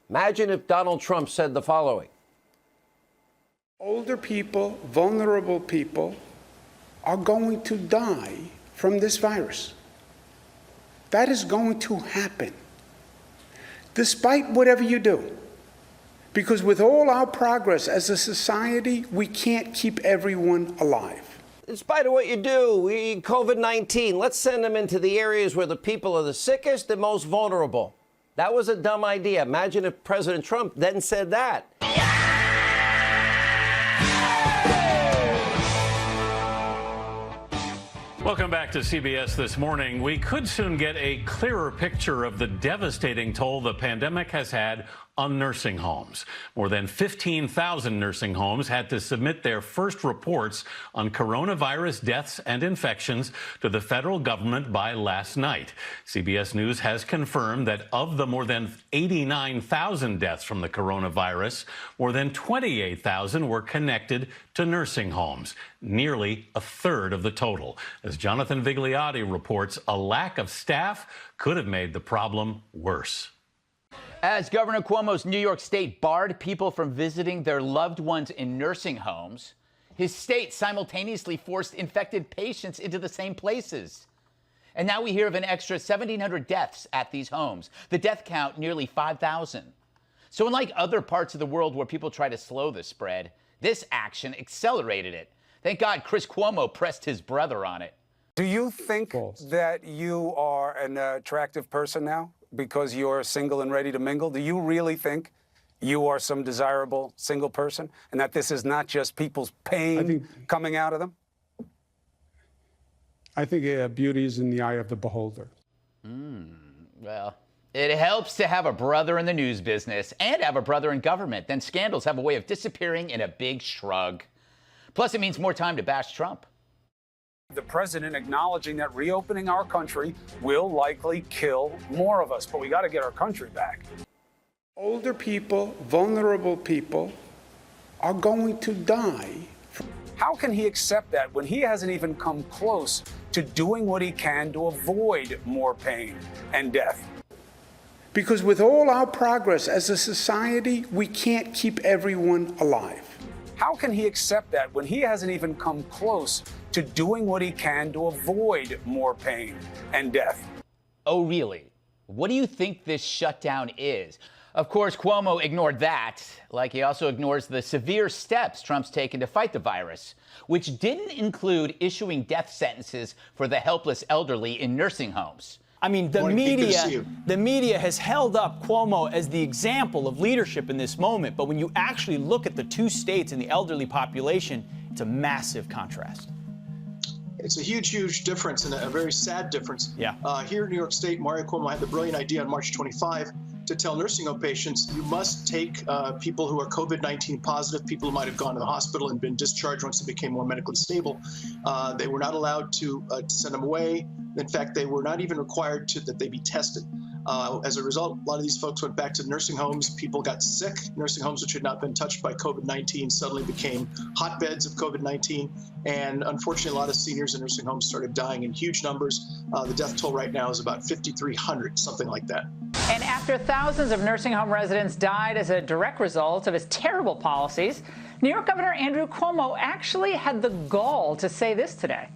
Imagine if Donald Trump said the following. Older people, vulnerable people, are going to die from this virus. That is going to happen, despite whatever you do. Because with all our progress as a society, we can't keep everyone alive. In spite of what you do, COVID-19, let's send them into the areas where the people are the sickest and most vulnerable. That was a dumb idea. Imagine if President Trump then said that. Welcome back to CBS This Morning. We could soon get a clearer picture of the devastating toll the pandemic has had on nursing homes. More than 15,000 nursing homes had to submit their first reports on coronavirus deaths and infections to the federal government by last night. CBS News has confirmed that of the more than 89,000 deaths from the coronavirus, more than 28,000 were connected to nursing homes, nearly a third of the total. As Jonathan Vigliotti reports, a lack of staff could have made the problem worse. As Governor Cuomo's New York State barred people from visiting their loved ones in nursing homes, his state simultaneously forced infected patients into the same places. And now we hear of an extra 1,700 deaths at these homes. The death count nearly 5,000. So unlike other parts of the world where people try to slow the spread, this action accelerated it. Thank God Chris Cuomo pressed his brother on it. Do you think that you are an attractive person now because you're single and ready to mingle? Do you really think you are some desirable single person and that this is not just people's pain coming out of them? I think beauty is in the eye of the beholder. Well, it helps to have a brother in the news business and have a brother in government. Then scandals have a way of disappearing in a big shrug. Plus, it means more time to bash Trump. The president acknowledging that reopening our country will likely kill more of us, but we got to get our country back. Older people, vulnerable people, are going to die. How can he accept that when he hasn't even come close to doing what he can to avoid more pain and death? Because with all our progress as a society, we can't keep everyone alive. How can he accept that when he hasn't even come close to doing what he can to avoid more pain and death? Oh, really? What do you think this shutdown is? Of course, Cuomo ignored that, like he also ignores the severe steps Trump's taken to fight the virus, which didn't include issuing death sentences for the helpless elderly in nursing homes. I mean, the media has held up Cuomo as the example of leadership in this moment. But when you actually look at the two states and the elderly population, it's a massive contrast. It's a huge difference and a very sad difference. Yeah. Here in New York State, Mario Cuomo had the brilliant idea on March 25 to tell nursing home patients, you must take people who are COVID-19 positive, people who might have gone to the hospital and been discharged once they became more medically stable. They were not allowed to send them away. In fact, they were not even required that they be tested. As a result, a lot of these folks went back to nursing homes. People got sick. Nursing homes which had not been touched by COVID-19 suddenly became hotbeds of COVID-19. And unfortunately, a lot of seniors in nursing homes started dying in huge numbers. The death toll right now is about 5,300, something like that. And after thousands of nursing home residents died as a direct result of his terrible policies, New York Governor Andrew Cuomo actually had the gall to say this today.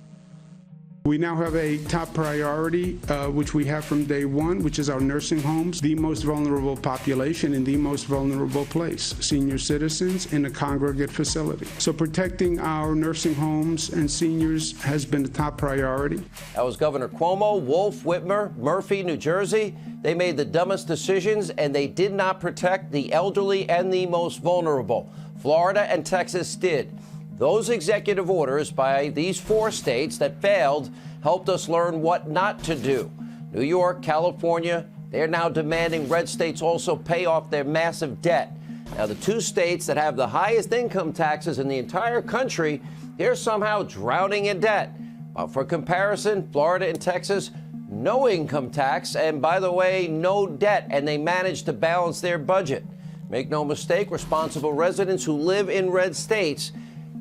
We now have a top priority, which we have from day one, which is our nursing homes, the most vulnerable population in the most vulnerable place, senior citizens in a congregate facility. So protecting our nursing homes and seniors has been a top priority. That was Governor Cuomo, Wolf, Whitmer, Murphy, New Jersey. They made the dumbest decisions, and they did not protect the elderly and the most vulnerable. Florida and Texas did. Those executive orders by these four states that failed helped us learn what not to do. New York, California, they're now demanding red states also pay off their massive debt. Now, the two states that have the highest income taxes in the entire country, they're somehow drowning in debt. For comparison, Florida and Texas, no income tax, and by the way, no debt, and they managed to balance their budget. Make no mistake, responsible residents who live in red states,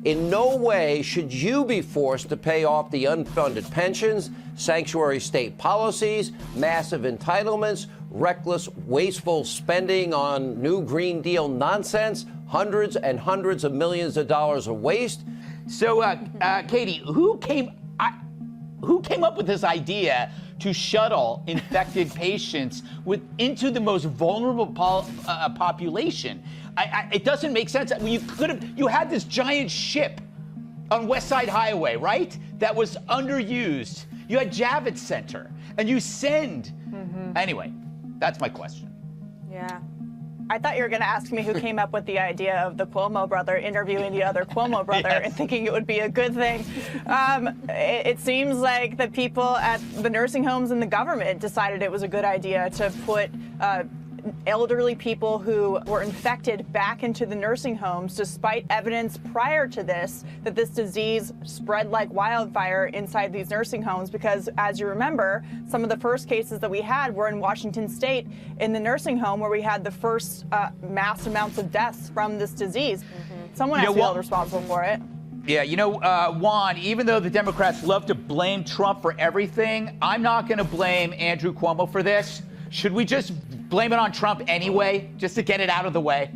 in no way should you be forced to pay off the unfunded pensions, sanctuary state policies, massive entitlements, reckless, wasteful spending on new Green Deal nonsense, hundreds and hundreds of millions of dollars of waste. So, Katie, who came up with this idea to shuttle infected patients into the most vulnerable population? It doesn't make sense. I mean, you had this giant ship on West Side Highway, right? That was underused. You had Javits Center, and you send. Anyway, that's my question. Yeah. I thought you were going to ask me who came up with the idea of the Cuomo brother interviewing the other Cuomo brother and thinking it would be a good thing. It seems like the people at the nursing homes and the government decided it was a good idea to put elderly people who were infected back into the nursing homes, despite evidence prior to this that this disease spread like wildfire inside these nursing homes. Because, as you remember, some of the first cases that we had were in Washington State in the nursing home where we had the first mass amounts of deaths from this disease. Someone has to be held responsible for it. Yeah, Juan, even though the Democrats love to blame Trump for everything, I'm not going to blame Andrew Cuomo for this. Should we just blame it on Trump anyway, just to get it out of the way?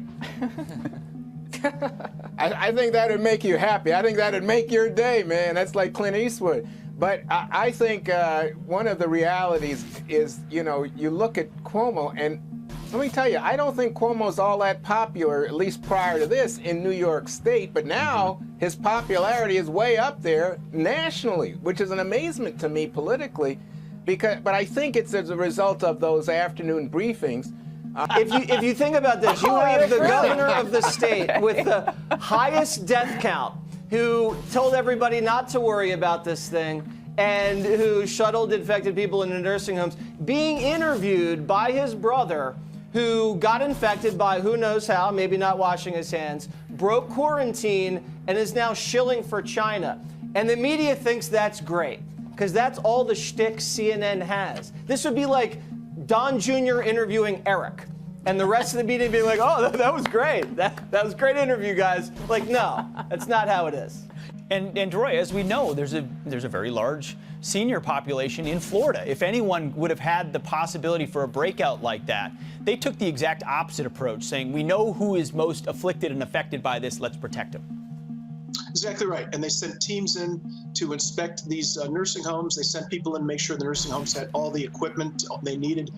I think that would make you happy. I think that would make your day, man. That's like Clint Eastwood. But I think one of the realities is, you look at Cuomo, and let me tell you, I don't think Cuomo's all that popular, at least prior to this, in New York State. But now his popularity is way up there nationally, which is an amazement to me politically. But I think it's as a result of those afternoon briefings. If you think about this, you have the governor of the state with the highest death count, who told everybody not to worry about this thing, and who shuttled infected people into nursing homes, being interviewed by his brother, who got infected by who knows how, maybe not washing his hands, broke quarantine, and is now shilling for China. And the media thinks that's great, because that's all the shtick CNN has. This would be like Don Jr. interviewing Eric, and the rest of the media being like, oh, that was great. That was a great interview, guys. Like, no, that's not how it is. And Troy, as we know, there's a very large senior population in Florida. If anyone would have had the possibility for a breakout like that, they took the exact opposite approach, saying, we know who is most afflicted and affected by this, let's protect them. Exactly right. And they sent teams in to inspect these nursing homes. They sent people in to make sure the nursing homes had all the equipment they needed.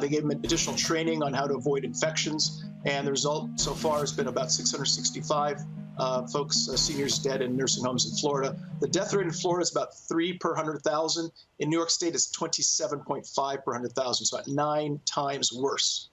They gave them additional training on how to avoid infections. And the result so far has been about 665 folks, seniors dead in nursing homes in Florida. The death rate in Florida is about 3 per 100,000. In New York State, it's 27.5 per 100,000, so about 9 times worse.